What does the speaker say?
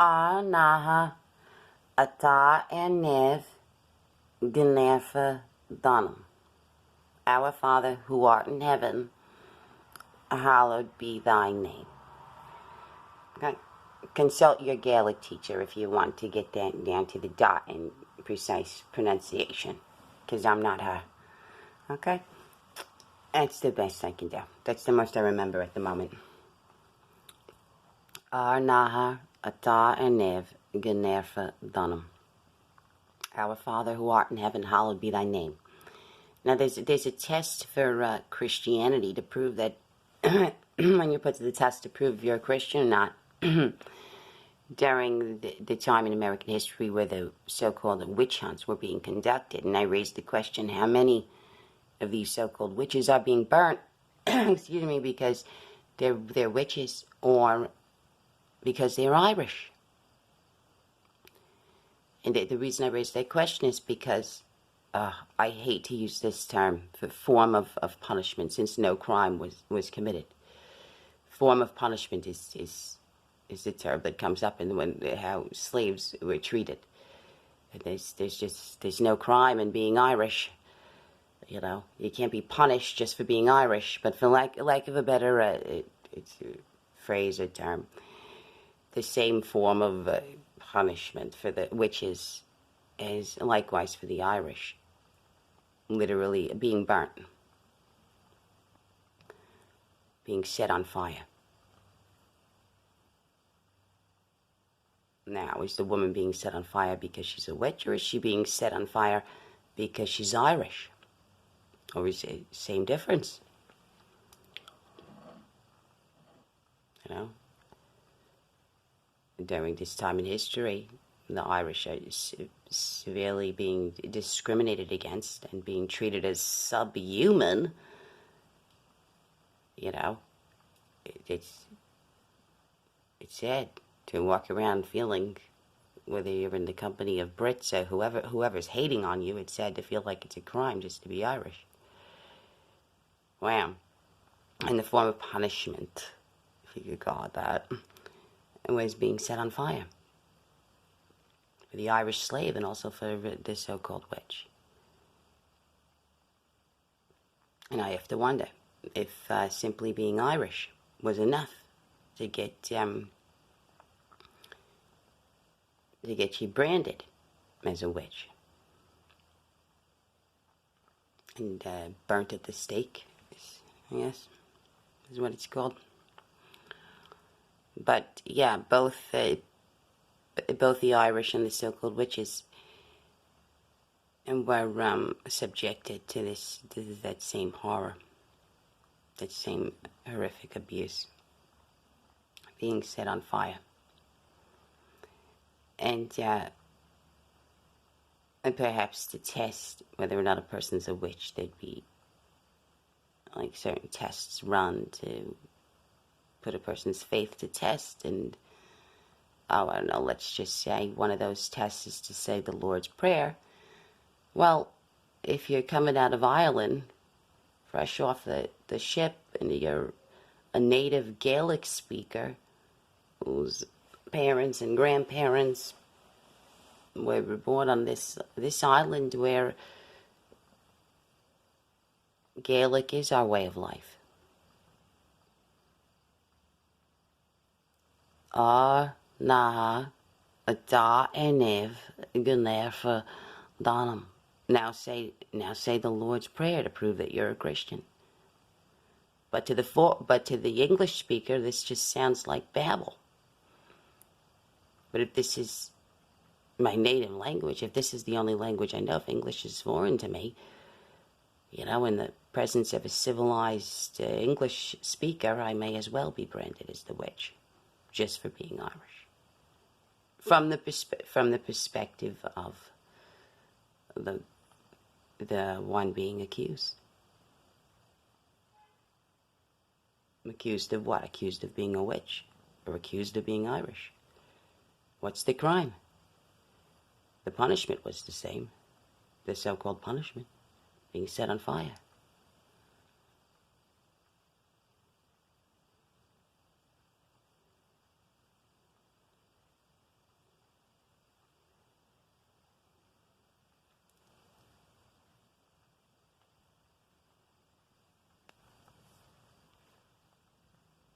Naha Ata Enev Gnefa Donum. Our Father who art in heaven, hallowed be thy name. Okay. Consult your Gaelic teacher if you want to get down to the dot in precise pronunciation, because I'm not her. Okay? That's the best I can do. That's the most I remember at the moment. Naha Ata Enev Gnefa Donum. Our Father who art in heaven, hallowed be thy name. Now, there's a test for Christianity to prove that when you put to the test to prove if you're a Christian or not, during the time in American history where the so-called witch hunts were being conducted, and I raised the question, how many of these so-called witches are being burnt, excuse me, because they're witches or because they're Irish? And the reason I raised that question is because I hate to use this term for form of punishment, since no crime was committed. Form of punishment is the term that comes up in when how slaves were treated. There's no crime in being Irish. You know, you can't be punished just for being Irish. But for lack of a better it's a phrase or term, the same form of punishment for the witches is likewise for the Irish. Literally being burnt, being set on fire. Now, is the woman being set on fire because she's a witch, or is she being set on fire because she's Irish? Or is it the same difference? You know? During this time in history, the Irish are severely being discriminated against and being treated as subhuman. You know? It's sad to walk around feeling, whether you're in the company of Brits or whoever's hating on you, it's sad to feel like it's a crime just to be Irish. Wow. In the form of punishment, if you could call it that, it was being set on fire. For the Irish slave and also for the so-called witch. And I have to wonder if simply being Irish was enough to get you branded as a witch and burnt at the stake, yes, is what it's called. But yeah, both the Irish and the so-called witches were subjected to that same horror, that same horrific abuse, being set on fire. And perhaps to test whether or not a person's a witch, there'd be like certain tests run to put a person's faith to test. And I don't know, let's just say one of those tests is to say the Lord's Prayer. Well, if you're coming out of Ireland, fresh off the ship, and you're a native Gaelic speaker whose parents and grandparents were born on this island where Gaelic is our way of life. Naha Ata Enev Gnefa Donum. Now say the Lord's Prayer to prove that you're a Christian. But to the English speaker, this just sounds like babble. But if this is my native language, if this is the only language I know, if English is foreign to me, you know, in the presence of a civilized English speaker, I may as well be branded as the witch, just for being Irish. From the perspective of the one being accused. Accused of what? Accused of being a witch, or accused of being Irish. What's the crime? The punishment was the same. The so-called punishment, being set on fire.